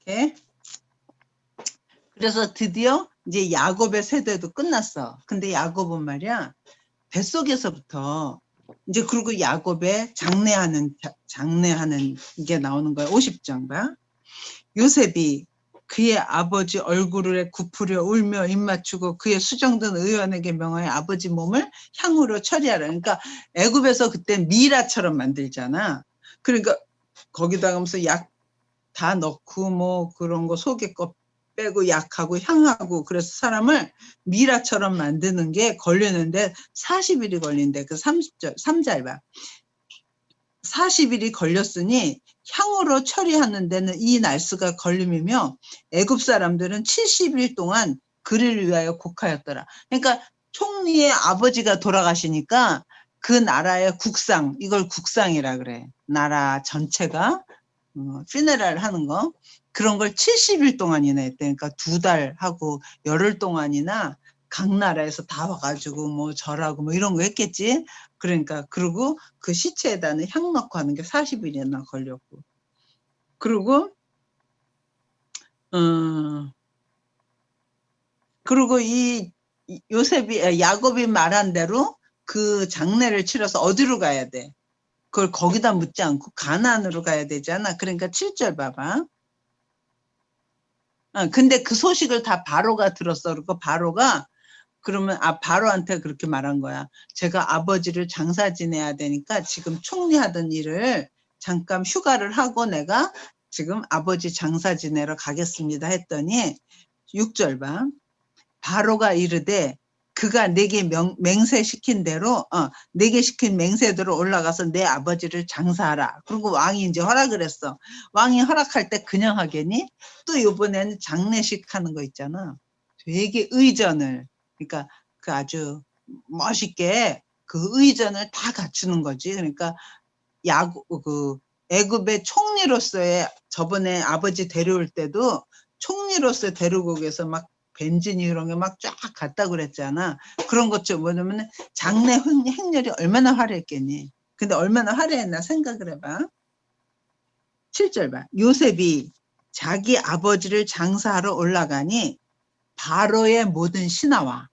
오케이. 그래서 드디어 이제 야곱의 세대도 끝났어. 근데 야곱은 말이야, 뱃속에서부터 이제 그리고 야곱의 장례하는 게 나오는 거야. 50장 봐. 요셉이 그의 아버지 얼굴에 굽으려 울며 입맞추고 그의 수정된 의원에게 명하여 아버지 몸을 향으로 처리하라. 그러니까 애굽에서 그때 미라처럼 만들잖아. 그러니까 거기다가 무슨 약 다 넣고 뭐 그런 거 속에 거 빼고 약하고 향하고 그래서 사람을 미라처럼 만드는 게 걸리는데 40일이 걸린대. 그 3절 봐. 40일이 걸렸으니 향으로 처리하는 데는 이 날수가 걸림이며 애굽 사람들은 70일 동안 그를 위하여 곡하였더라. 그러니까 총리의 아버지가 돌아가시니까 그 나라의 국상, 이걸 국상이라 그래. 나라 전체가 피네랄 하는 거. 그런 걸 70일 동안이나 했대. 그러니까 2달 하고 열흘 동안이나 각 나라에서 다 와가지고 뭐 절하고 뭐 이런 거 했겠지. 그러니까 그리고 그 시체에다는 향 넣고 하는 게 40일이나 걸렸고. 그리고 그리고 이 요셉이 야곱이 말한 대로 그 장례를 치러서 어디로 가야 돼? 그걸 거기다 묻지 않고 가나안으로 가야 되잖아. 그러니까 7절 봐봐. 근데 그 소식을 다 바로가 들었어. 그리고 바로가 그러면 바로한테 그렇게 말한 거야. 제가 아버지를 장사 지내야 되니까 지금 총리하던 일을 잠깐 휴가를 하고 내가 지금 아버지 장사 지내러 가겠습니다 했더니 6절 봐. 바로가 이르되 그가 내게 맹세시킨 대로 내게 시킨 맹세대로 올라가서 내 아버지를 장사하라. 그리고 왕이 이제 허락을 했어. 왕이 허락할 때 그냥 하겠니? 또 이번에는 장례식 하는 거 있잖아. 되게 의전을 그러니까 그 아주 멋있게 그 의전을 다 갖추는 거지. 그러니까 그 애굽의 총리로서의 저번에 아버지 데려올 때도 총리로서 데리고 오게서 막 벤진이 이런 게 막 쫙 갔다 그랬잖아. 그런 것좀 뭐냐면 장례 행렬이 얼마나 화려했겠니. 근데 얼마나 화려했나 생각을 해봐. 7절 봐. 요셉이 자기 아버지를 장사하러 올라가니 바로의 모든 신하와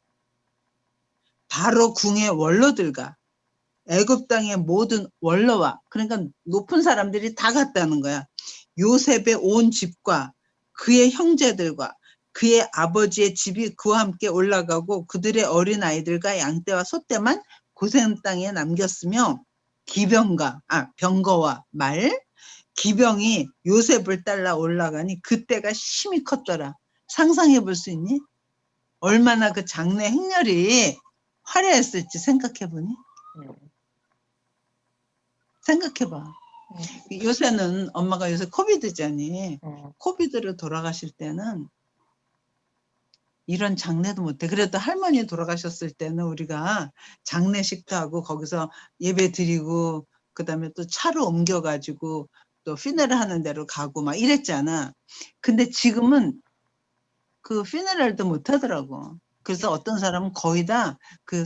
바로 궁의 원로들과 애굽 땅의 모든 원로와 그러니까 높은 사람들이 다 갔다는 거야. 요셉의 온 집과 그의 형제들과 그의 아버지의 집이 그와 함께 올라가고 그들의 어린 아이들과 양떼와 소떼만 고센 땅에 남겼으며 병거와 말 기병이 요셉을 따라 올라가니 그때가 심히 컸더라. 상상해 볼 수 있니? 얼마나 그 장례 행렬이 화려했을지 생각해보니? 생각해봐. 요새는 엄마가 요새 코비드잖니. 코비드로 돌아가실 때는 이런 장례도 못해. 그래도 할머니 돌아가셨을 때는 우리가 장례식도 하고 거기서 예배 드리고 그다음에 또 차로 옮겨가지고 또 피네럴 하는 데로 가고 막 이랬잖아. 근데 지금은 그 피네럴도 못 하더라고. 그래서 어떤 사람은 거의 다 그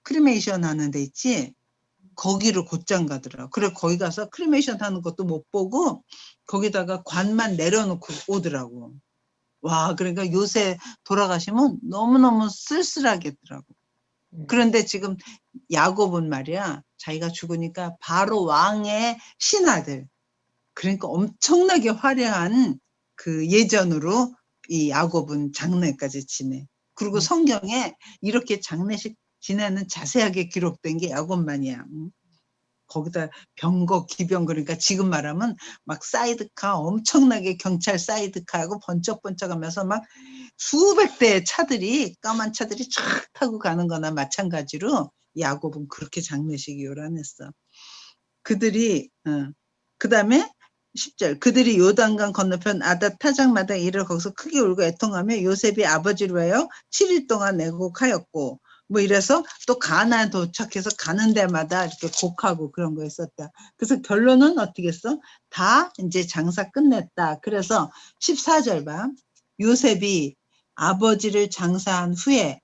크리메이션 하는 데 있지. 거기로 곧장 가더라. 그래 거기 가서 크리메이션 하는 것도 못 보고 거기다가 관만 내려놓고 오더라고. 와, 그러니까 요새 돌아가시면 너무너무 쓸쓸하겠더라고. 그런데 지금 야곱은 말이야, 자기가 죽으니까 바로 왕의 신하들, 그러니까 엄청나게 화려한 그 예전으로 이 야곱은 장례까지 지내. 그리고 성경에 이렇게 장례식 지내는 자세하게 기록된 게 야곱만이야. 거기다 병거, 기병, 그러니까 지금 말하면 막 사이드카, 엄청나게 경찰 사이드카하고 번쩍번쩍 하면서 막 수백 대의 차들이, 까만 차들이 촥 타고 가는 거나 마찬가지로 야곱은 그렇게 장례식이 요란했어. 그들이, 그 다음에 10절, 그들이 요단강 건너편 아닷 타작마다 이르러 거기서 크게 울고 애통하며 요셉이 아버지를 위하여 7일 동안 애곡하였고, 뭐 이래서 또 가나안 도착해서 가는 데마다 이렇게 곡하고 그런 거 있었다. 그래서 결론은 어떻게 했어? 다 이제 장사 끝냈다. 그래서 14절 봐. 요셉이 아버지를 장사한 후에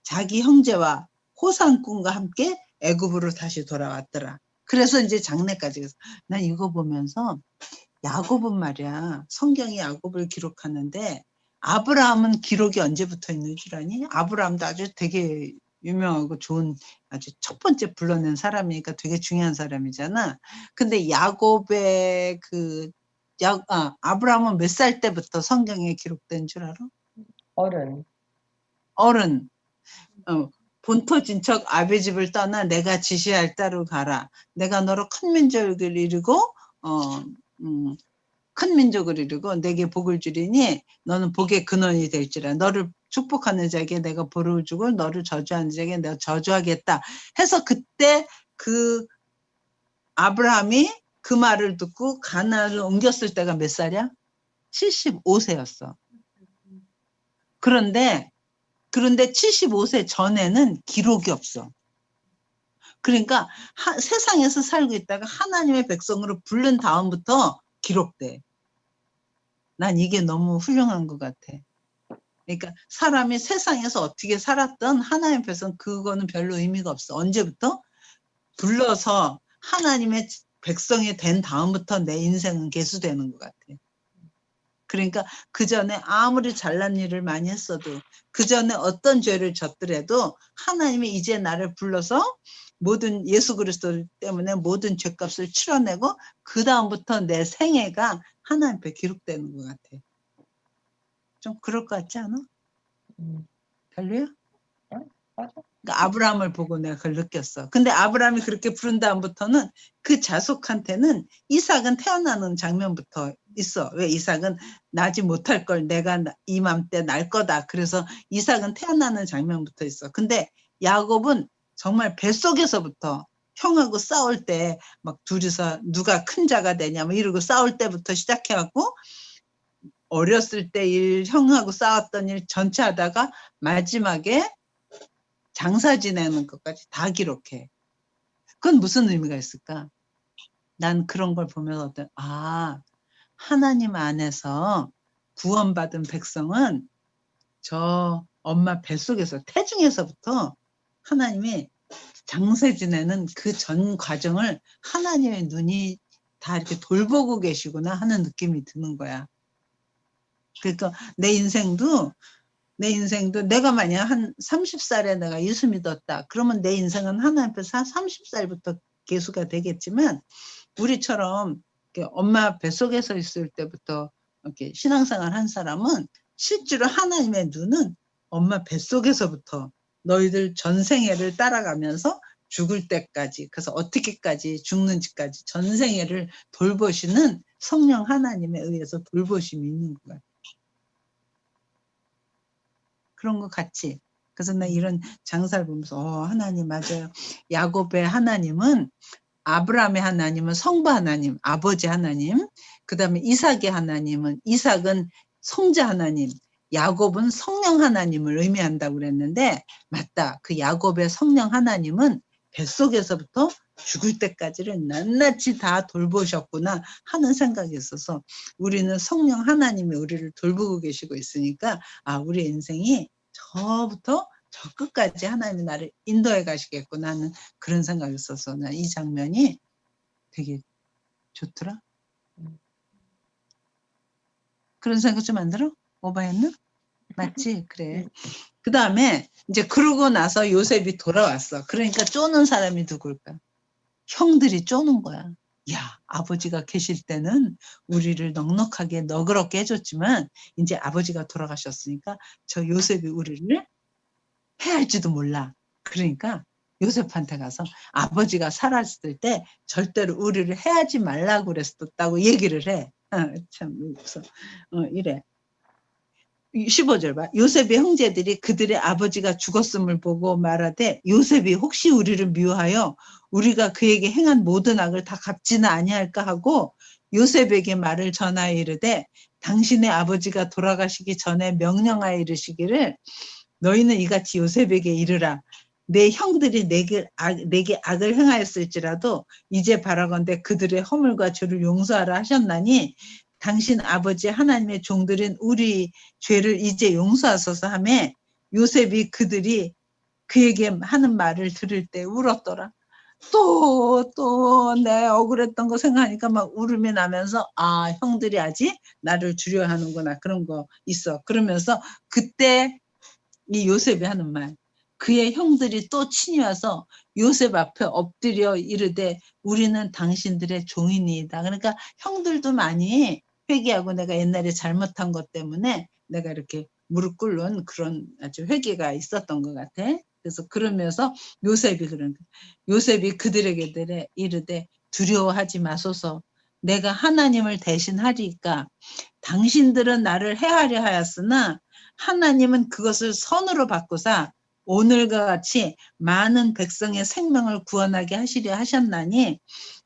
자기 형제와 호상꾼과 함께 애굽으로 다시 돌아왔더라. 그래서 이제 장례까지. 난 이거 보면서 야곱은 말이야. 성경이 야곱을 기록하는데 아브라함은 기록이 언제부터 있는 줄 아니? 아브라함도 아주 되게 유명하고 좋은 아주 첫 번째 불러낸 사람이니까 되게 중요한 사람이잖아. 근데 야곱의 아브라함은 몇 살 때부터 성경에 기록된 줄 알아? 어른. 어른. 본토 진척 아비 집을 떠나 내가 지시할 따로 가라. 내가 너로 큰 민족을 이루고 큰 민족을 이루고 내게 복을 주리니 너는 복의 근원이 될지라. 너를 축복하는 자에게 내가 복을 주고 너를 저주하는 자에게 내가 저주하겠다 해서 그때 그 아브라함이 그 말을 듣고 가나안을 옮겼을 때가 몇 살이야? 75세였어. 그런데 75세 전에는 기록이 없어. 그러니까 세상에서 살고 있다가 하나님의 백성으로 부른 다음부터 기록돼. 난 이게 너무 훌륭한 것 같아. 그러니까 사람이 세상에서 어떻게 살았던 하나님 백성 그거는 별로 의미가 없어. 언제부터? 불러서 하나님의 백성이 된 다음부터 내 인생은 계수되는 것 같아. 그러니까 그 전에 아무리 잘난 일을 많이 했어도 그 전에 어떤 죄를 졌더라도 하나님이 이제 나를 불러서 모든 예수 그리스도 때문에 모든 죄값을 치러내고 그 다음부터 내 생애가 하나님 앞에 기록되는 것 같아. 좀 그럴 것 같지 않아? 별로야? 맞아. 그러니까 아브라함을 보고 내가 그걸 느꼈어. 근데 아브라함이 그렇게 부른 다음부터는 그 자손한테는 이삭은 태어나는 장면부터 있어. 왜 이삭은 나지 못할 걸 내가 이맘때 날 거다. 그래서 이삭은 태어나는 장면부터 있어. 근데 야곱은 정말 뱃속에서부터 형하고 싸울 때 막 둘이서 누가 큰 자가 되냐 뭐 이러고 싸울 때부터 시작해갖고 어렸을 때 일, 형하고 싸웠던 일 전체 하다가 마지막에 장사 지내는 것까지 다 기록해. 그건 무슨 의미가 있을까? 난 그런 걸 보면서 하나님 안에서 구원받은 백성은 저 엄마 뱃속에서 태중에서부터 하나님이 장사 지내는 그 전 과정을 하나님의 눈이 다 이렇게 돌보고 계시구나 하는 느낌이 드는 거야. 그러니까 내 인생도 내가 만약 한 30살에 내가 예수 믿었다. 그러면 내 인생은 하나님 앞에서 30살부터 계수가 되겠지만 우리처럼 엄마 뱃속에서 있을 때부터 이렇게 신앙생활 한 사람은 실제로 하나님의 눈은 엄마 뱃속에서부터 너희들 전생애를 따라가면서 죽을 때까지 그래서 어떻게까지 죽는지까지 전생애를 돌보시는 성령 하나님에 의해서 돌보심이 있는 거야. 그런 것 같지. 그래서 나 이런 장사를 보면서 하나님 맞아요. 야곱의 하나님은 아브라함의 하나님은 성부 하나님, 아버지 하나님. 그다음에 이삭의 하나님은 이삭은 성자 하나님. 야곱은 성령 하나님을 의미한다고 그랬는데 맞다. 그 야곱의 성령 하나님은 뱃속에서부터 죽을 때까지를 낱낱이 다 돌보셨구나 하는 생각이 있어서 우리는 성령 하나님이 우리를 돌보고 계시고 있으니까 우리 인생이 저부터 저 끝까지 하나님이 나를 인도해 가시겠구나 하는 그런 생각이 있어서 난 이 장면이 되게 좋더라. 그런 생각 좀 안 들어? 오바였나? 맞지? 그래. 그 다음에 이제 그러고 나서 요셉이 돌아왔어. 그러니까 쪼는 사람이 누굴까? 형들이 쪼는 거야. 야, 아버지가 계실 때는 우리를 넉넉하게 너그럽게 해줬지만 이제 아버지가 돌아가셨으니까 저 요셉이 우리를 해할지도 몰라. 그러니까 요셉한테 가서 아버지가 살았을 때 절대로 우리를 해하지 말라고 그랬었다고 얘기를 해. 참 그래서 이래. 15절 봐. 요셉의 형제들이 그들의 아버지가 죽었음을 보고 말하되 요셉이 혹시 우리를 미워하여 우리가 그에게 행한 모든 악을 다 갚지는 아니할까 하고 요셉에게 말을 전하여 이르되 당신의 아버지가 돌아가시기 전에 명령하여 이르시기를 너희는 이같이 요셉에게 이르라. 내 형들이 내게 악을 행하였을지라도 이제 바라건대 그들의 허물과 죄를 용서하라 하셨나니 당신 아버지 하나님의 종들은 우리 죄를 이제 용서하소서 하며 요셉이 그들이 그에게 하는 말을 들을 때 울었더라. 또 내 억울했던 거 생각하니까 막 울음이 나면서 아, 형들이 아직 나를 주려 하는구나. 그런 거 있어. 그러면서 그때 이 요셉이 하는 말. 그의 형들이 또 친히 와서 요셉 앞에 엎드려 이르되 우리는 당신들의 종이니이다. 그러니까 형들도 많이 회개하고 내가 옛날에 잘못한 것 때문에 내가 이렇게 무릎 꿇는 그런 아주 회개가 있었던 것 같아. 그래서 그러면서 요셉이 그런 요셉이 그들에게 이르되 두려워하지 마소서. 내가 하나님을 대신하리까. 당신들은 나를 해하려 하였으나 하나님은 그것을 선으로 바꾸사 오늘과 같이 많은 백성의 생명을 구원하게 하시려 하셨나니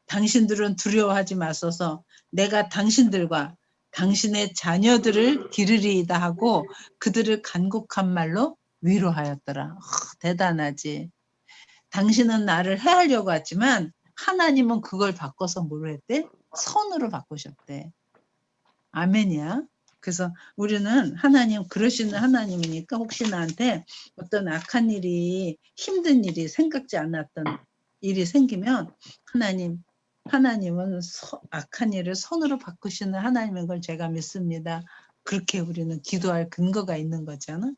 당신들은 두려워하지 마소서. 내가 당신들과 당신의 자녀들을 기르리이다 하고 그들을 간곡한 말로 위로하였더라. 대단하지. 당신은 나를 해하려고 하지만 하나님은 그걸 바꿔서 뭐로 했대? 선으로 바꾸셨대. 아멘이야. 그래서 우리는 하나님, 그러시는 하나님이니까 혹시 나한테 어떤 악한 일이, 힘든 일이, 생각지 않았던 일이 생기면 하나님은 악한 일을 선으로 바꾸시는 하나님인 걸 제가 믿습니다. 그렇게 우리는 기도할 근거가 있는 거잖아.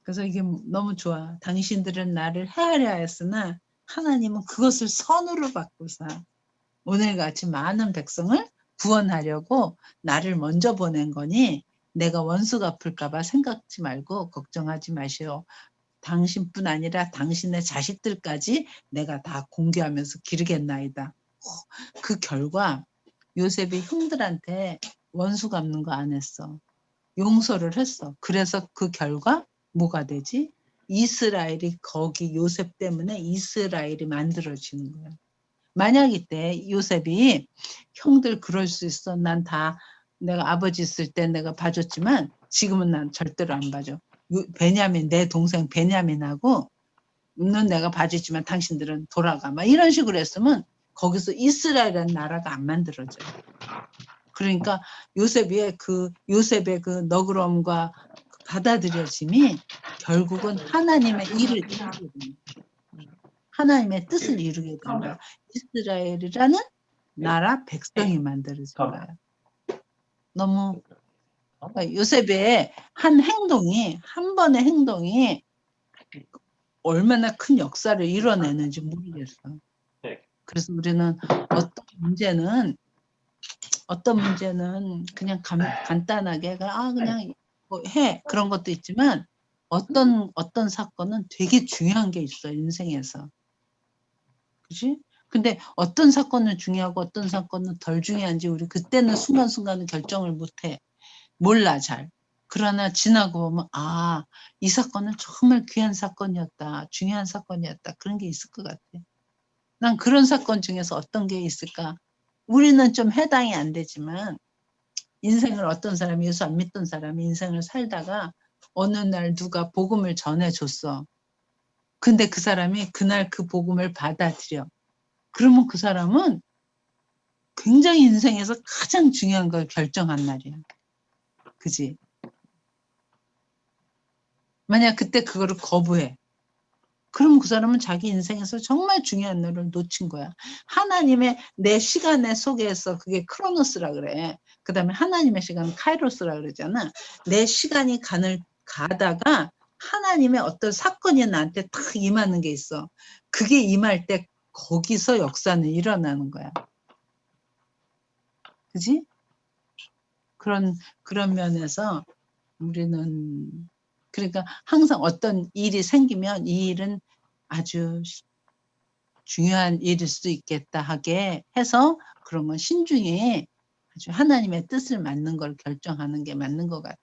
그래서 이게 너무 좋아. 당신들은 나를 해하려 하였으나 하나님은 그것을 선으로 바꾸사 오늘같이 많은 백성을 구원하려고 나를 먼저 보낸 거니 내가 원수 갚을까 봐 생각지 말고 걱정하지 마시오. 당신뿐 아니라 당신의 자식들까지 내가 다 공개하면서 기르겠나이다. 그 결과 요셉이 형들한테 원수 갚는 거 안 했어. 용서를 했어. 그래서 그 결과 뭐가 되지? 이스라엘이 거기 요셉 때문에 이스라엘이 만들어지는 거야. 만약 이때 요셉이 형들 그럴 수 있어. 난 다 내가 아버지 있을 때 내가 봐줬지만 지금은 난 절대로 안 봐줘. 베냐민 내 동생 베냐민하고 는 내가 봐주지만 당신들은 돌아가. 막 이런 식으로 했으면 거기서 이스라엘이라는 나라가 안 만들어져. 그러니까 요셉의 그 너그러움과 받아들여짐이 결국은 하나님의 일을 이루게 됩니다. 하나님의 뜻을 이루게 된 거야. 이스라엘이라는 나라 백성이 만들어진 거야. 너무 그러니까 요셉의 한 번의 행동이 얼마나 큰 역사를 이뤄내는지 모르겠어. 그래서 우리는 어떤 문제는 그냥 간단하게 그냥 뭐 해 그런 것도 있지만 어떤 사건은 되게 중요한 게 있어 인생에서. 그지? 근데 어떤 사건은 중요하고 어떤 사건은 덜 중요한지 우리 그때는 순간순간 결정을 못해. 몰라 잘. 그러나 지나고 보면 이 사건은 정말 귀한 사건이었다. 중요한 사건이었다. 그런 게 있을 것 같아. 난 그런 사건 중에서 어떤 게 있을까? 우리는 좀 해당이 안 되지만 인생을 어떤 사람이 예수 안 믿던 사람이 인생을 살다가 어느 날 누가 복음을 전해줬어. 근데 그 사람이 그날 그 복음을 받아들여. 그러면 그 사람은 굉장히 인생에서 가장 중요한 걸 결정한 날이야. 그지? 만약 그때 그거를 거부해. 그럼 그 사람은 자기 인생에서 정말 중요한 날을 놓친 거야. 하나님의 내 시간의 속에서 그게 크로노스라 그래. 그 다음에 하나님의 시간은 카이로스라 그러잖아. 내 시간이 가다가 하나님의 어떤 사건이 나한테 탁 임하는 게 있어. 그게 임할 때 거기서 역사는 일어나는 거야. 그지? 그런 면에서 우리는 그러니까 항상 어떤 일이 생기면 이 일은 아주 중요한 일일 수 있겠다 하게 해서 그런 건 신중히 아주 하나님의 뜻을 맞는 걸 결정하는 게 맞는 것 같아.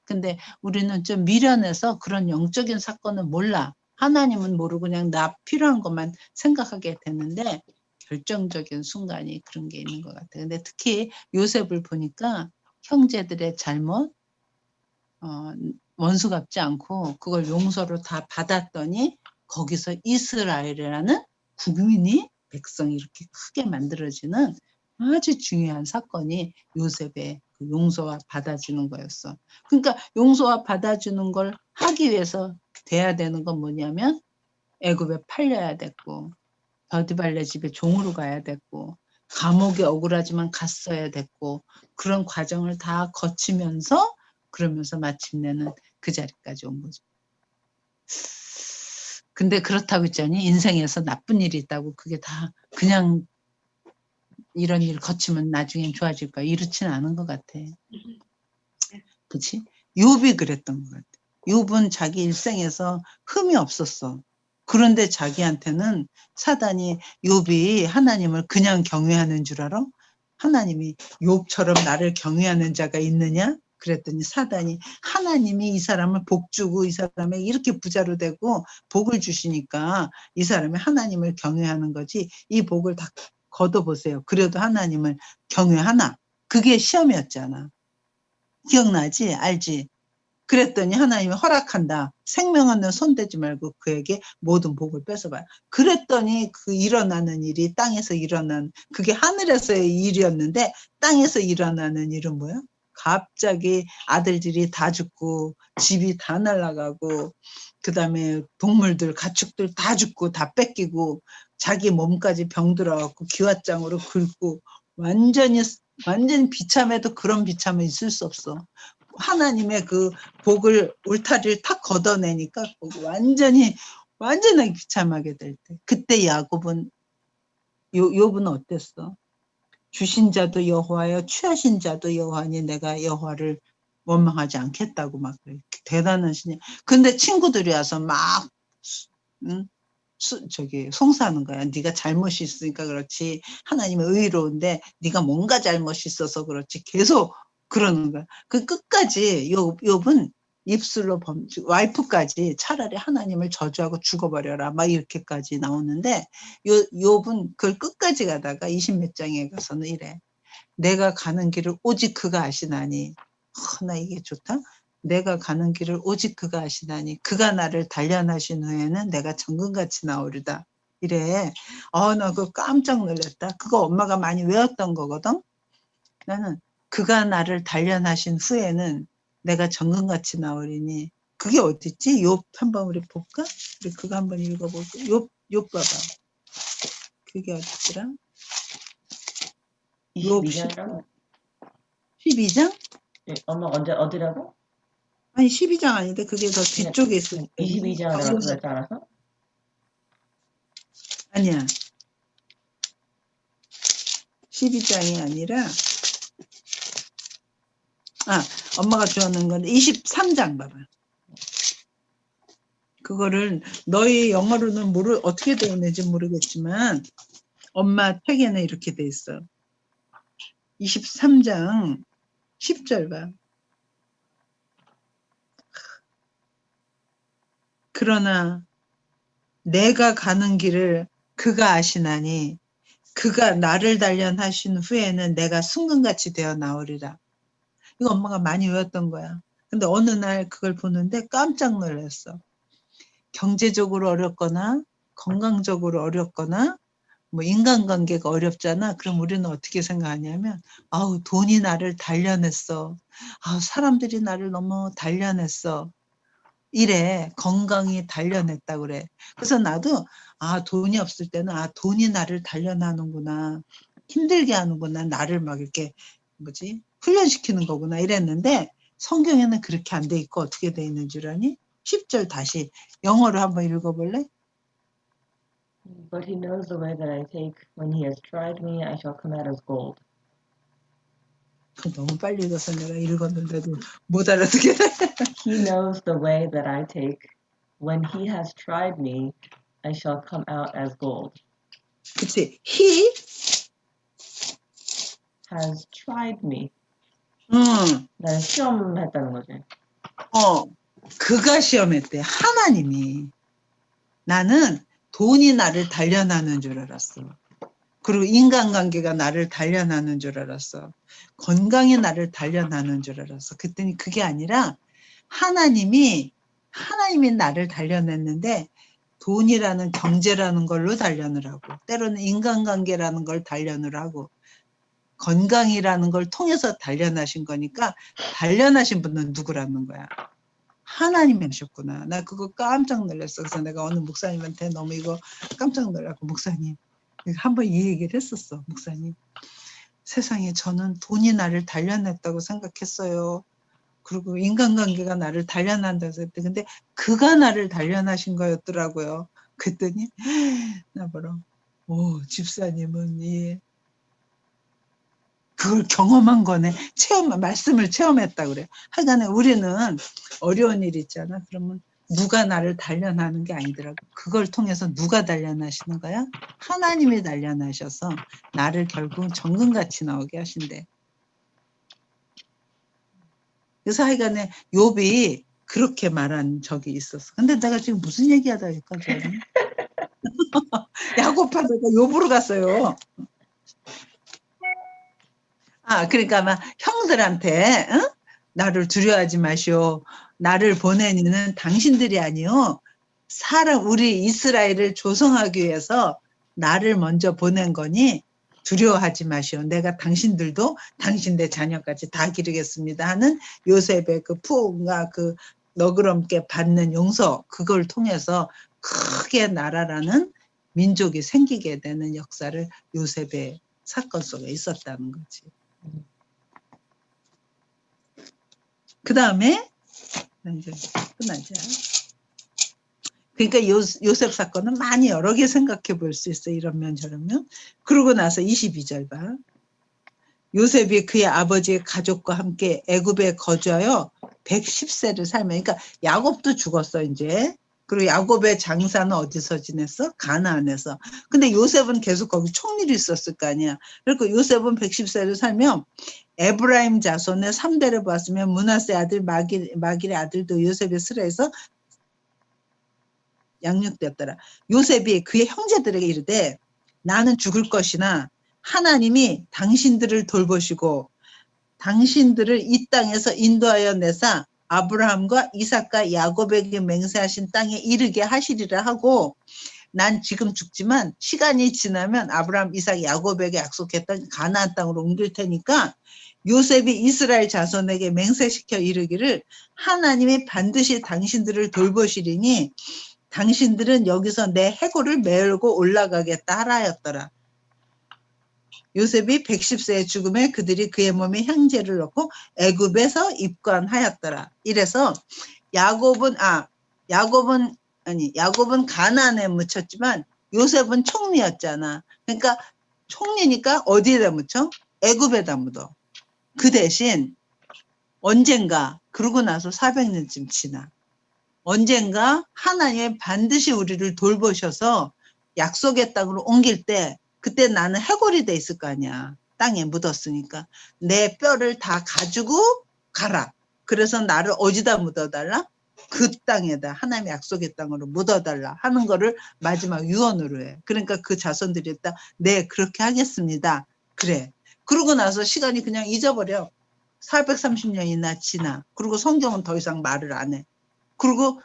근데 우리는 좀 미련해서 그런 영적인 사건은 몰라. 하나님은 모르고 그냥 나 필요한 것만 생각하게 되는데 결정적인 순간이 그런 게 있는 것 같아. 근데 특히 요셉을 보니까 형제들의 잘못, 원수 갚지 않고 그걸 용서로 다 받았더니 거기서 이스라엘이라는 국민이 백성이 이렇게 크게 만들어지는 아주 중요한 사건이 요셉의 그 용서와 받아주는 거였어. 그러니까 용서와 받아주는 걸 하기 위해서 돼야 되는 건 뭐냐면 애굽에 팔려야 됐고 버디발레 집에 종으로 가야 됐고 감옥에 억울하지만 갔어야 됐고 그런 과정을 다 거치면서 그러면서 마침내는 그 자리까지 온 거죠. 근데 그렇다고 했잖니 인생에서 나쁜 일이 있다고 그게 다 그냥 이런 일 거치면 나중엔 좋아질 거야. 이렇지는 않은 것 같아. 그치? 욥이 그랬던 것 같아. 욥은 자기 일생에서 흠이 없었어. 그런데 자기한테는 사단이 욥이 하나님을 그냥 경외하는 줄 알아? 하나님이 욥처럼 나를 경외하는 자가 있느냐? 그랬더니 사단이 하나님이 이 사람을 복 주고 이 사람에게 이렇게 부자로 되고 복을 주시니까 이 사람이 하나님을 경외하는 거지 이 복을 다 걷어보세요. 그래도 하나님을 경외하나? 그게 시험이었잖아. 기억나지? 알지? 그랬더니 하나님이 허락한다. 생명하는 손대지 말고 그에게 모든 복을 뺏어봐요. 그랬더니 그 일어나는 일이 땅에서 일어난 그게 하늘에서의 일이었는데 땅에서 일어나는 일은 뭐야? 갑자기 아들들이 다 죽고 집이 다 날아가고 그다음에 동물들 가축들 다 죽고 다 뺏기고 자기 몸까지 병들어갖고 기왓장으로 긁고 완전히 비참해도 그런 비참은 있을 수 없어. 하나님의 그 복을 울타리를 탁 걷어내니까 완전하게 비참하게 될 때. 그때 야곱은 욥은 어땠어? 주신 자도 여호와여 취하신 자도 여호와니 내가 여호와를 원망하지 않겠다고 막 그래. 대단한 신이. 근데 친구들이 와서 막 응? 송사하는 거야. 네가 잘못이 있으니까 그렇지. 하나님은 의로운데 네가 뭔가 잘못이 있어서 그렇지. 계속 그러는 거야. 그 끝까지 욥은 입술로 와이프까지 차라리 하나님을 저주하고 죽어버려라. 막 이렇게까지 나오는데 욥은 그걸 끝까지 가다가 20몇 장에 가서는 이래. 내가 가는 길을 오직 그가 아시나니. 나 이게 좋다. 내가 가는 길을 오직 그가 아시나니 그가 나를 단련하신 후에는 내가 정금같이 나오리다. 이래. 나 그거 깜짝 놀랐다. 그거 엄마가 많이 외웠던 거거든. 나는 그가 나를 단련하신 후에는 내가 정금같이 나오리니 그게 어딨지? 욥 한번 우리 볼까? 우리 그거 한번 읽어볼까? 욥 봐봐. 그게 어딨더라? 욥 22장이라고? 12장? 엄마 언제 어디라고? 아니 12장 아닌데 그게 더 뒤쪽에 있을 텐데. 22장이라고 그랬지 않았어? 아니야. 12장이 아니라 엄마가 좋아하는 건데 23장 봐봐. 그거를 너희 영어로는 어떻게 되어 있는지 모르겠지만 엄마 책에는 이렇게 돼 있어. 23장 10절 봐. 그러나 내가 가는 길을 그가 아시나니 그가 나를 단련하신 후에는 내가 순금같이 되어 나오리라. 이거 엄마가 많이 외웠던 거야. 근데 어느 날 그걸 보는데 깜짝 놀랐어. 경제적으로 어렵거나 건강적으로 어렵거나 뭐 인간관계가 어렵잖아. 그럼 우리는 어떻게 생각하냐면 아우 돈이 나를 단련했어. 사람들이 나를 너무 단련했어. 이래. 건강이 단련했다 그래. 그래서 나도 돈이 없을 때는 돈이 나를 단련하는구나. 힘들게 하는구나. 나를 막 이렇게 훈련시키는 거구나 이랬는데 성경에는 그렇게 안 돼 있고 어떻게 돼 있는 줄 아니? 10절 다시 영어로 한번 읽어볼래? But he knows the way that I take. When he has tried me, I shall come out as gold. 너무 빨리 읽어서 내가 읽었는데도 못 알아듣게. He knows the way that I take. When he has tried me, I shall come out as gold. 그치? He has tried me. 응. 나를 시험했다는 거지. 그가 시험했대. 하나님이. 나는 돈이 나를 단련하는 줄 알았어. 그리고 인간관계가 나를 단련하는 줄 알았어. 건강이 나를 단련하는 줄 알았어. 그랬더니 그게 아니라 하나님이 나를 단련했는데 돈이라는 경제라는 걸로 단련을 하고 때로는 인간관계라는 걸 단련을 하고 건강이라는 걸 통해서 단련하신 거니까 단련하신 분은 누구라는 거야? 하나님이 하셨구나. 나 그거 깜짝 놀랐어. 그래서 내가 어느 목사님한테 너무 이거 깜짝 놀랐고, 목사님 한번 이 얘기를 했었어. 목사님, 세상에 저는 돈이 나를 단련했다고 생각했어요. 그리고 인간관계가 나를 단련한다고 했대. 근데 그가 나를 단련하신 거였더라고요. 그랬더니 나보러 오, 집사님은 예, 그걸 경험한 거네. 말씀을 체험했다 그래. 하여간에 우리는 어려운 일 있잖아. 그러면 누가 나를 단련하는 게 아니더라고. 그걸 통해서 누가 단련하시는 거야? 하나님이 단련하셔서 나를 결국 정금같이 나오게 하신대. 그래서 하여간에 욥이 그렇게 말한 적이 있었어. 근데 내가 지금 무슨 얘기하다 여기까지 야곱하다가 욥으로 갔어요. 그러니까 막 형들한테 응? 나를 두려워하지 마시오. 나를 보낸 이는 당신들이 아니요. 우리 이스라엘을 조성하기 위해서 나를 먼저 보낸 거니 두려워하지 마시오. 내가 당신들도 당신들 자녀까지 다 기르겠습니다 하는 요셉의 그 부흥과 그 너그럽게 받는 용서, 그걸 통해서 크게 나라라는 민족이 생기게 되는 역사를 요셉의 사건 속에 있었다는 거지. 그 다음에 이제 끝나죠. 그러니까 요셉 사건은 많이 여러 개 생각해 볼 수 있어. 이런 면 저런 면. 그러고 나서 22절 봐. 요셉이 그의 아버지의 가족과 함께 애굽에 거주하여 110세를 살며, 그러니까 야곱도 죽었어 이제. 그리고 야곱의 장사는 어디서 지냈어? 가나안에서. 근데 요셉은 계속 거기 총리로 있었을 거 아니야. 그리고 요셉은 110세를 살며 에브라임 자손의 3대를 보았으며 므낫세 아들 마길의 아들도 요셉의 슬에서 양육되었더라. 요셉이 그의 형제들에게 이르되 나는 죽을 것이나 하나님이 당신들을 돌보시고 당신들을 이 땅에서 인도하여 내사 아브라함과 이삭과 야곱에게 맹세하신 땅에 이르게 하시리라 하고, 난 지금 죽지만 시간이 지나면 아브라함, 이삭, 야곱에게 약속했던 가나안 땅으로 옮길 테니까 요셉이 이스라엘 자손에게 맹세시켜 이르기를 하나님이 반드시 당신들을 돌보시리니 당신들은 여기서 내 해골을 메울고 올라가겠다 하라였더라. 요셉이 110세의 죽음에 그들이 그의 몸에 향제를 넣고 애굽에서 입관하였더라. 이래서 야곱은 가나안에 묻혔지만 요셉은 총리였잖아. 그러니까 총리니까 어디에다 묻혀? 애굽에다 묻어. 그 대신 언젠가, 그러고 나서 400년쯤 지나, 언젠가 하나님이 반드시 우리를 돌보셔서 약속의 땅으로 옮길 때, 그때 나는 해골이 돼 있을 거 아니야. 땅에 묻었으니까. 내 뼈를 다 가지고 가라. 그래서 나를 어디다 묻어달라? 그 땅에다, 하나님의 약속의 땅으로 묻어달라 하는 거를 마지막 유언으로 해. 그러니까 그 자손들이 딱, 네, 그렇게 하겠습니다. 그래. 그러고 나서 시간이 그냥 잊어버려. 430년이나 지나. 그리고 성경은 더 이상 말을 안 해. 그리고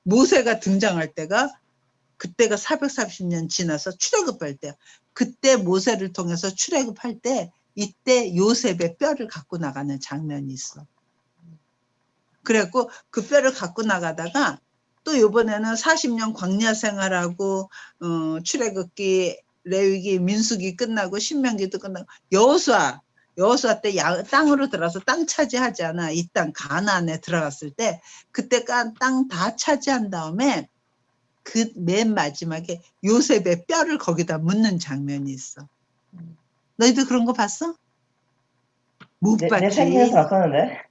모세가 등장할 때가, 그때가 430년 지나서 출애굽할 때야. 그때 모세를 통해서 출애굽할 때 이때 요셉의 뼈를 갖고 나가는 장면이 있어. 그래갖고 그 뼈를 갖고 나가다가 또 이번에는 40년 광야 생활하고 출애굽기, 레위기, 민수기 끝나고 신명기도 끝나고 여호수아 때 땅으로 들어가서 땅 차지하지 않아. 이 땅 가나안에 들어갔을 때 그때 땅 다 차지한 다음에 그 맨 마지막에 요셉의 뼈를 거기다 묻는 장면이 있어. 너희도 그런 거 봤어? 못 내 봤지. 생각에서 봤었는데.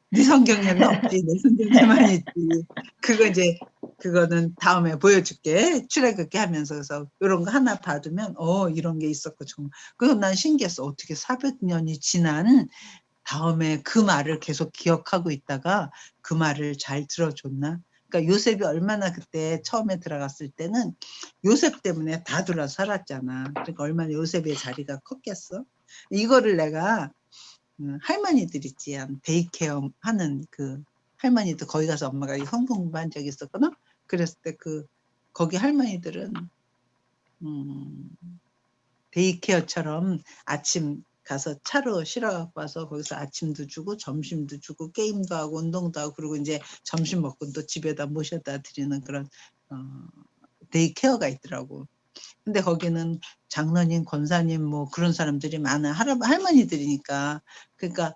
네 성경에는 없지. 내 성경에만 있지. 그거는 다음에 보여줄게. 출애굽기 하면서. 그래서 이런 거 하나 받으면 이런 게 있었고 정말. 그래서 난 신기했어. 어떻게 400년이 지난 다음에 그 말을 계속 기억하고 있다가 그 말을 잘 들어줬나? 그러니까 요셉이 얼마나 그때 처음에 들어갔을 때는 요셉 때문에 다 들어 살았잖아. 그러니까 얼마나 요셉의 자리가 컸겠어? 이거를 내가 할머니들 있지, 데이케어 하는 그 할머니들, 거기 가서 엄마가 성경 공부한 적이 있었거든. 그랬을 때 거기 할머니들은 데이케어처럼 아침 가서 차로 실어갖고 와서 거기서 아침도 주고 점심도 주고 게임도 하고 운동도 하고 그리고 이제 점심 먹고 또 집에다 모셔다 드리는 그런 데이케어가 있더라고. 근데 거기는 장로님, 권사님 뭐 그런 사람들이 많아. 할머니들이니까. 그러니까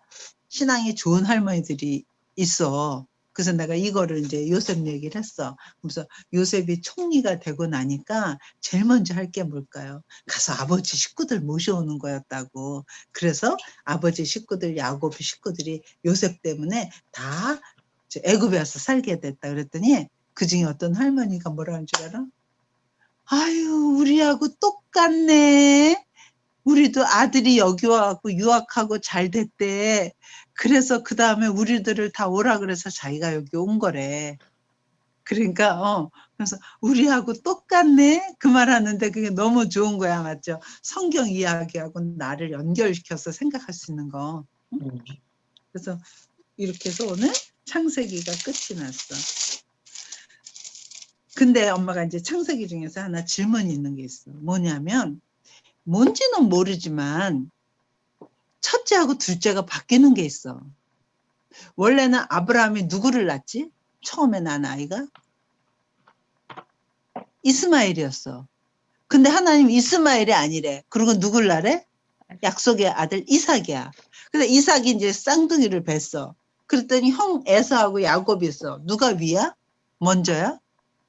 신앙이 좋은 할머니들이 있어. 그래서 내가 이거를 이제 요셉 얘기를 했어. 그래서 요셉이 총리가 되고 나니까 제일 먼저 할 게 뭘까요? 가서 아버지 식구들 모셔오는 거였다고. 그래서 아버지 식구들, 야곱 식구들이 요셉 때문에 다 애굽에 와서 살게 됐다 그랬더니 그중에 어떤 할머니가 뭐라는 줄 알아? 아유, 우리하고 똑같네. 우리도 아들이 여기 와갖고 유학하고 잘 됐대. 그래서 그 다음에 우리들을 다 오라 그래서 자기가 여기 온 거래. 그러니까, 그래서 우리하고 똑같네? 그 말 하는데 그게 너무 좋은 거야, 맞죠? 성경 이야기하고 나를 연결시켜서 생각할 수 있는 거. 그래서 이렇게 해서 오늘 창세기가 끝이 났어. 근데 엄마가 이제 창세기 중에서 하나 질문이 있는 게 있어. 뭐냐면, 뭔지는 모르지만 첫째하고 둘째가 바뀌는 게 있어. 원래는 아브라함이 누구를 낳지? 처음에 난 아이가? 이스마엘이었어. 근데 하나님 이스마엘이 아니래. 그리고 누굴 낳래? 약속의 아들 이삭이야. 근데 이삭이 이제 쌍둥이를 뱄어. 그랬더니 형 에서하고 야곱이 있어. 누가 위야? 먼저야?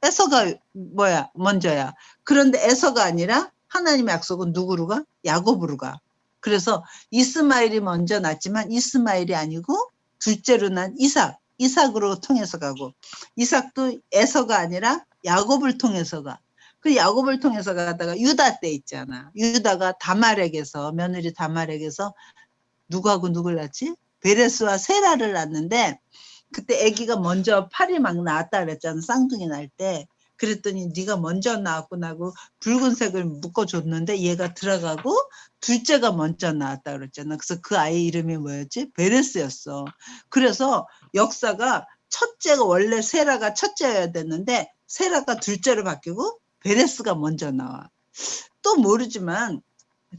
에서가 뭐야? 먼저야. 그런데 에서가 아니라 하나님의 약속은 누구로 가? 야곱으로 가. 그래서 이스마엘이 먼저 낳지만 이스마엘이 아니고 둘째로 난 이삭으로 통해서 가고 이삭도 에서가 아니라 야곱을 통해서 가. 그 야곱을 통해서 가다가 유다 때 있잖아. 유다가 다말에게서 며느리 다말에게서 누구하고 누굴 낳지? 베레스와 세라를 낳는데 그때 아기가 먼저 팔이 막 나왔다 그랬잖아. 쌍둥이 날 때. 그랬더니 네가 먼저 나왔구나 하고 붉은색을 묶어줬는데 얘가 들어가고 둘째가 먼저 나왔다 그랬잖아. 그래서 그 아이 이름이 뭐였지? 베레스였어. 그래서 역사가 첫째가 원래 세라가 첫째여야 됐는데 세라가 둘째로 바뀌고 베레스가 먼저 나와. 또 모르지만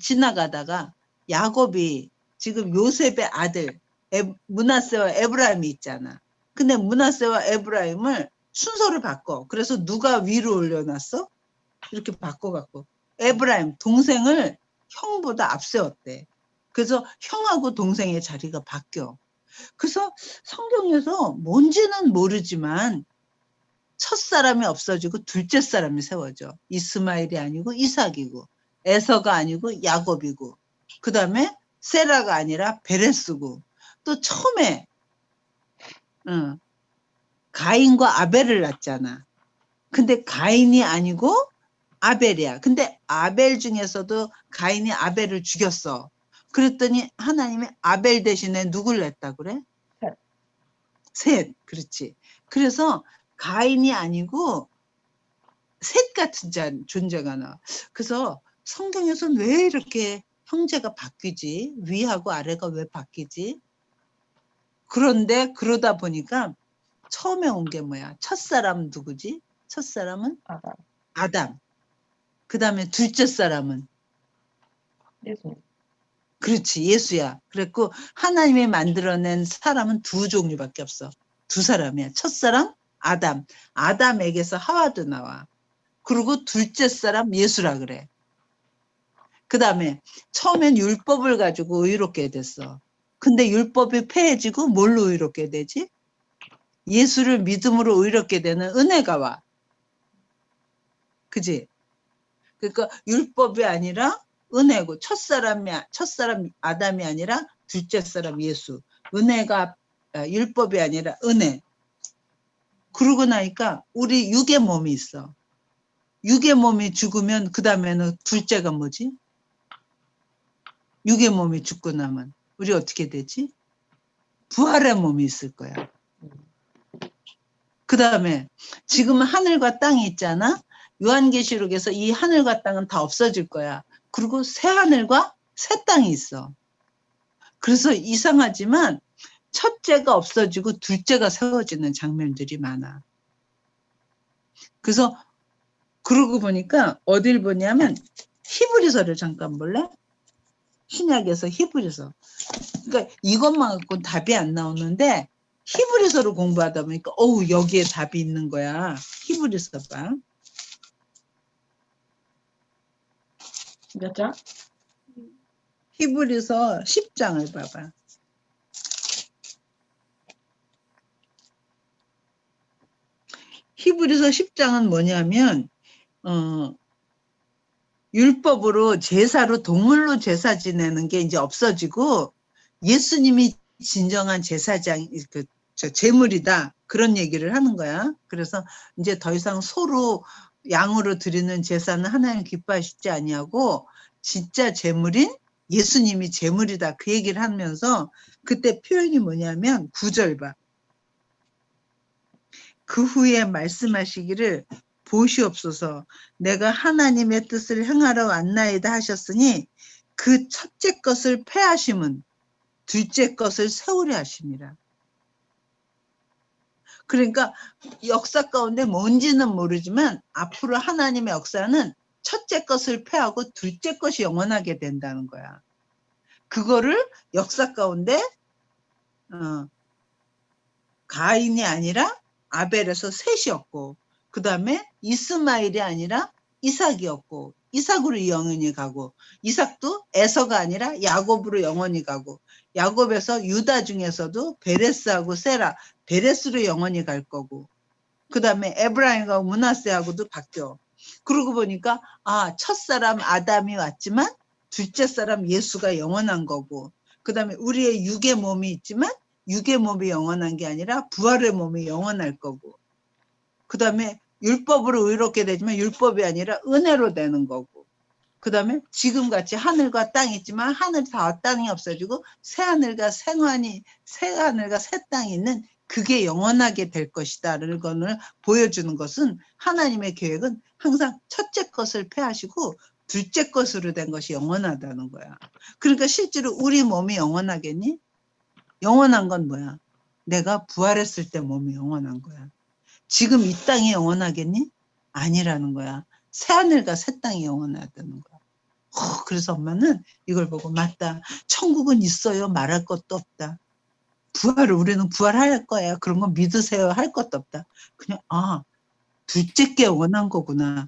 지나가다가 야곱이 지금 요셉의 아들 므낫세와 에브라임이 있잖아. 근데 므낫세와 에브라임을 순서를 바꿔. 그래서 누가 위로 올려놨어? 이렇게 바꿔갖고 에브라임 동생을 형보다 앞세웠대. 그래서 형하고 동생의 자리가 바뀌어. 그래서 성경에서 뭔지는 모르지만 첫사람이 없어지고 둘째 사람이 세워져. 이스마엘이 아니고 이삭이고 에서가 아니고 야곱이고 그 다음에 세라가 아니라 베레스고 또 처음에 가인과 아벨을 낳잖아. 근데 가인이 아니고 아벨이야. 근데 아벨 중에서도 가인이 아벨을 죽였어. 그랬더니 하나님이 아벨 대신에 누굴 냈다 그래? 셋. 그렇지. 그래서 가인이 아니고 셋 같은 존재가 나와. 그래서 성경에서는 왜 이렇게 형제가 바뀌지? 위하고 아래가 왜 바뀌지? 그런데 그러다 보니까 처음에 온 게 뭐야? 첫사람 누구지? 첫사람은? 아담. 그 다음에 둘째 사람은? 예수. 그렇지. 예수야. 그랬고 하나님이 만들어낸 사람은 두 종류밖에 없어. 두 사람이야. 첫사람 아담. 아담에게서 하와도 나와. 그리고 둘째 사람 예수라 그래. 그 다음에 처음엔 율법을 가지고 의롭게 됐어. 근데 율법이 폐해지고 뭘로 의롭게 되지? 예수를 믿음으로 의롭게 되는 은혜가 와. 그지? 그러니까 율법이 아니라 은혜고 첫사람 아담이 아니라 둘째 사람 예수. 은혜가 율법이 아니라 은혜. 그러고 나니까 우리 육의 몸이 있어. 육의 몸이 죽으면 그 다음에는 둘째가 뭐지? 육의 몸이 죽고 나면 우리 어떻게 되지? 부활의 몸이 있을 거야. 그 다음에 지금은 하늘과 땅이 있잖아. 요한계시록에서 이 하늘과 땅은 다 없어질 거야. 그리고 새 하늘과 새 땅이 있어. 그래서 이상하지만 첫째가 없어지고 둘째가 세워지는 장면들이 많아. 그래서 그러고 보니까 어딜 보냐면 히브리서를 잠깐 볼래? 신약에서 히브리서. 그러니까 이것만 갖고 답이 안 나오는데 히브리서를 공부하다 보니까 어우 여기에 답이 있는 거야. 히브리서 봐. 몇 장? 히브리서 10장을 봐봐. 히브리서 10장은 뭐냐면 율법으로 제사로 동물로 제사 지내는 게 이제 없어지고 예수님이 진정한 제사장 제물이다 그런 얘기를 하는 거야. 그래서 이제 더 이상 소로 양으로 드리는 제사는 하나님 기뻐하시지 아니하고 진짜 제물인 예수님이 제물이다 그 얘기를 하면서 그때 표현이 뭐냐면 9절 봐. 그 후에 말씀하시기를 보시옵소서 내가 하나님의 뜻을 행하러 왔나이다 하셨으니 그 첫째 것을 폐하심은 둘째 것을 세우려 하심이라. 그러니까 역사 가운데 뭔지는 모르지만 앞으로 하나님의 역사는 첫째 것을 폐하고 둘째 것이 영원하게 된다는 거야. 그거를 역사 가운데 가인이 아니라 아벨에서 셋이었고 그 다음에 이스마일이 아니라 이삭이었고 이삭으로 영원히 가고 이삭도 에서가 아니라 야곱으로 영원히 가고 야곱에서 유다 중에서도 베레스하고 세라 베레스로 영원히 갈 거고 그 다음에 에브라임과 므낫세하고도 바뀌어. 그러고 보니까 첫사람 아담이 왔지만 둘째 사람 예수가 영원한 거고 그 다음에 우리의 육의 몸이 있지만 육의 몸이 영원한 게 아니라 부활의 몸이 영원할 거고 그 다음에 율법으로 의롭게 되지만 율법이 아니라 은혜로 되는 거고 그 다음에 지금같이 하늘과 땅이 있지만 하늘과 땅이 없어지고 새하늘과 새 땅이 있는 그게 영원하게 될 것이다 라는 것을 보여주는 것은 하나님의 계획은 항상 첫째 것을 폐하시고 둘째 것으로 된 것이 영원하다는 거야. 그러니까 실제로 우리 몸이 영원하겠니? 영원한 건 뭐야? 내가 부활했을 때 몸이 영원한 거야. 지금 이 땅이 영원하겠니? 아니라는 거야. 새하늘과 새 땅이 영원하다는 거야. 그래서 엄마는 이걸 보고 맞다. 천국은 있어요. 말할 것도 없다. 우리는 부활할 거야. 그런 거 믿으세요. 할 것도 없다. 그냥 둘째 게 영원한 거구나.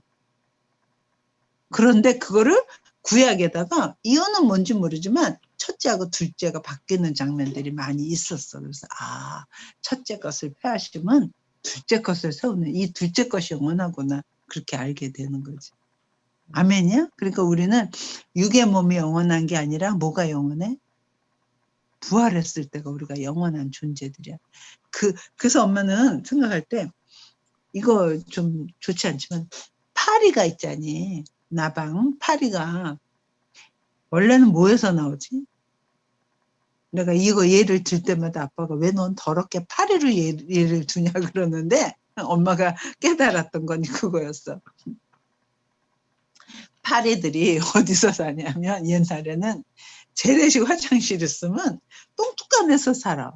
그런데 그거를 구약에다가 이유는 뭔지 모르지만 첫째하고 둘째가 바뀌는 장면들이 많이 있었어. 그래서 첫째 것을 폐하시면 둘째 것을 세우는 이 둘째 것이 영원하구나. 그렇게 알게 되는 거지. 아멘이야? 그러니까 우리는 육의 몸이 영원한 게 아니라 뭐가 영원해? 부활했을 때가 우리가 영원한 존재들이야. 그래서 엄마는 생각할 때 이거 좀 좋지 않지만 파리가 있잖니. 나방 파리가 원래는 뭐에서 나오지? 내가 이거 예를 들 때마다 아빠가 왜 넌 더럽게 파리로 예를 두냐 그러는데 엄마가 깨달았던 건 그거였어. 파리들이 어디서 사냐면 옛날에는 재래식 화장실 있으면 똥뚜껑에서 살아.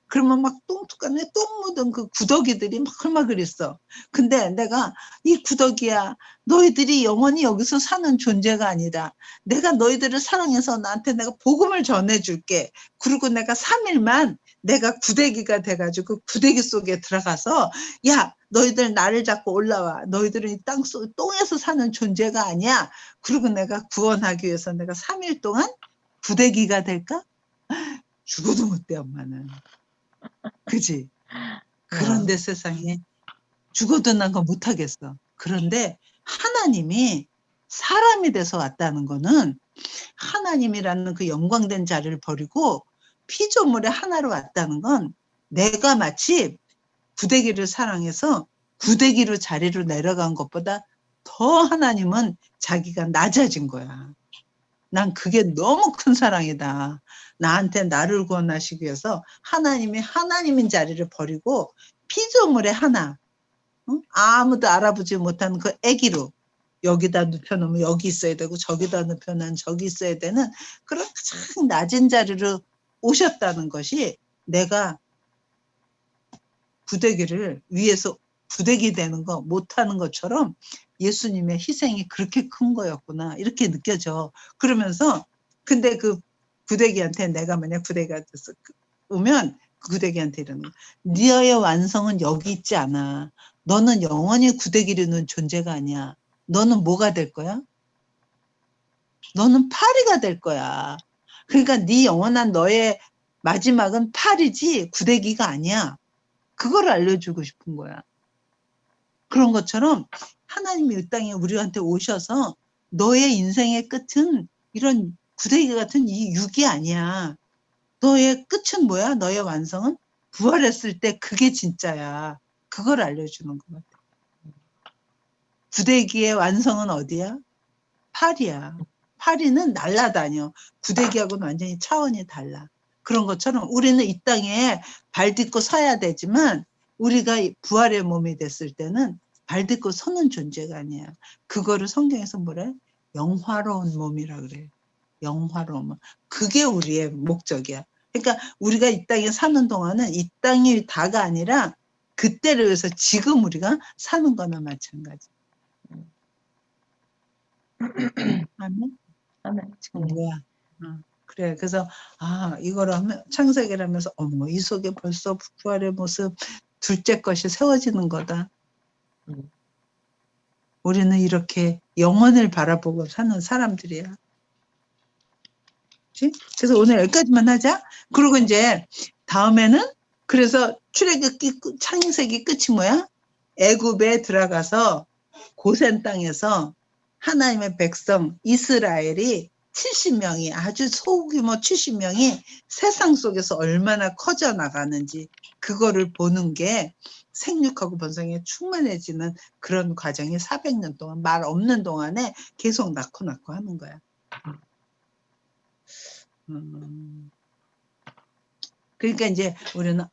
그러면 막 똥뚜껑에 똥 묻은 그 구더기들이 막 그랬어. 근데 내가 이 구더기야 너희들이 영원히 여기서 사는 존재가 아니다. 내가 너희들을 사랑해서 나한테 내가 복음을 전해줄게. 그리고 내가 3일만 내가 구더기가 돼가지고 구더기 속에 들어가서 야 너희들 나를 잡고 올라와. 너희들은 이 땅 속 똥에서 사는 존재가 아니야. 그리고 내가 구원하기 위해서 내가 3일 동안 구더기가 될까? 죽어도 못 돼 엄마는. 그지? 그런데 세상에 죽어도 난 거 못하겠어. 그런데 하나님이 사람이 돼서 왔다는 거는 하나님이라는 그 영광된 자리를 버리고 피조물의 하나로 왔다는 건 내가 마치 구더기를 사랑해서 구더기로 자리로 내려간 것보다 더 하나님은 자기가 낮아진 거야. 난 그게 너무 큰 사랑이다. 나한테 나를 구원하시기 위해서 하나님이 하나님인 자리를 버리고 피조물의 하나, 아무도 알아보지 못하는 그 아기로 여기다 눕혀놓으면 여기 있어야 되고 저기다 눕혀놓으면 저기 있어야 되는 그런 가장 낮은 자리로 오셨다는 것이 내가 구더기를 위해서 구더기 되는 거 못하는 것처럼 예수님의 희생이 그렇게 큰 거였구나 이렇게 느껴져. 그러면서 근데 그 구데기한테 내가 만약 구데기가 돼서 오면 그 구데기한테 이러는 거야. 너의 완성은 여기 있지 않아. 너는 영원히 구데기라는 존재가 아니야. 너는 뭐가 될 거야? 너는 파리가 될 거야. 그러니까 네 영원한 너의 마지막은 파리지 구데기가 아니야. 그걸 알려주고 싶은 거야. 그런 것처럼 하나님이 이 땅에 우리한테 오셔서 너의 인생의 끝은 이런 구데기 같은 이 육이 아니야. 너의 끝은 뭐야? 너의 완성은 부활했을 때 그게 진짜야. 그걸 알려주는 것 같아. 구데기의 완성은 어디야? 파리야. 파리는 날아다녀. 구데기하고는 완전히 차원이 달라. 그런 것처럼 우리는 이 땅에 발 딛고 서야 되지만 우리가 부활의 몸이 됐을 때는 발 딛고 서는 존재가 아니야. 그거를 성경에서 뭐래? 영화로운 몸이라 그래. 영화로운 몸. 그게 우리의 목적이야. 그러니까 우리가 이 땅에 사는 동안은 이 땅이 다가 아니라 그때를 위해서 지금 우리가 사는 거나 마찬가지. 아멘. 아멘. 지금 뭐야? 그래. 그래서 이거를 하면 창세기를 하면서 어머 이 속에 벌써 부활의 모습 둘째 것이 세워지는 거다. 우리는 이렇게 영혼을 바라보고 사는 사람들이야. 그치? 그래서 오늘 여기까지만 하자. 그리고 이제 다음에는 그래서 출애굽기 창세기 끝이 뭐야? 애굽에 들어가서 고센 땅에서 하나님의 백성 이스라엘이 70명이 아주 소규모 70명이 세상 속에서 얼마나 커져 나가는지 그거를 보는 게 생육하고 번성에 충만해지는 그런 과정이 400년 동안 말 없는 동안에 계속 낳고 하는 거야. 그러니까 이제 우리는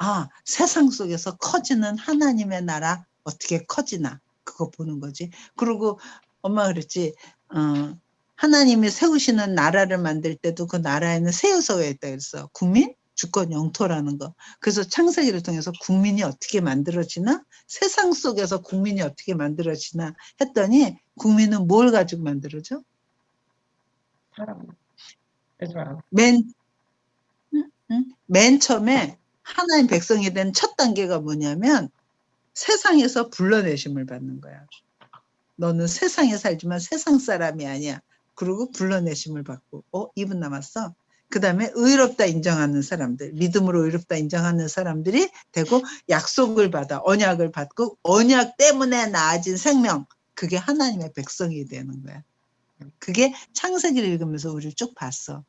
세상 속에서 커지는 하나님의 나라 어떻게 커지나 그거 보는 거지. 그리고 엄마가 그랬지. 하나님이 세우시는 나라를 만들 때도 그 나라에는 세 요소가 있다 그랬어. 국민, 주권, 영토라는 거. 그래서 창세기를 통해서 국민이 어떻게 만들어지나 세상 속에서 국민이 어떻게 만들어지나 했더니 국민은 뭘 가지고 만들어져? 사람. 이스라엘. 맨 처음에 하나님 백성이 된 첫 단계가 뭐냐면 세상에서 불러내심을 받는 거야. 너는 세상에 살지만 세상 사람이 아니야. 그리고 불러내심을 받고 2분 남았어. 그 다음에 의롭다 인정하는 사람들, 믿음으로 의롭다 인정하는 사람들이 되고 약속을 받아 언약을 받고 언약 때문에 나아진 생명, 그게 하나님의 백성이 되는 거야. 그게 창세기를 읽으면서 우리를 쭉 봤어.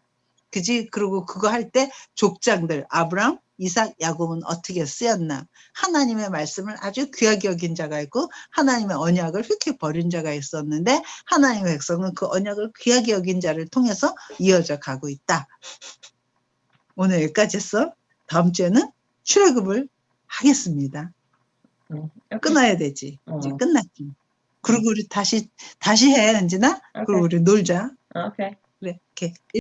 그지? 그리고 그거 할 때 족장들 아브람, 이삭, 야곱은 어떻게 쓰였나? 하나님의 말씀을 아주 귀하게 여긴 자가 있고 하나님의 언약을 휙휙 버린 자가 있었는데 하나님의 백성은 그 언약을 귀하게 여긴 자를 통해서 이어져 가고 있다. 오늘 여기까지 했어. 다음 주에는 출애굽을 하겠습니다. 끊어야 되지. 이제 끝났지. 그리고 우리 다시 해, 은진아. 그리고 우리 놀자. Okay. 그래, 이렇게.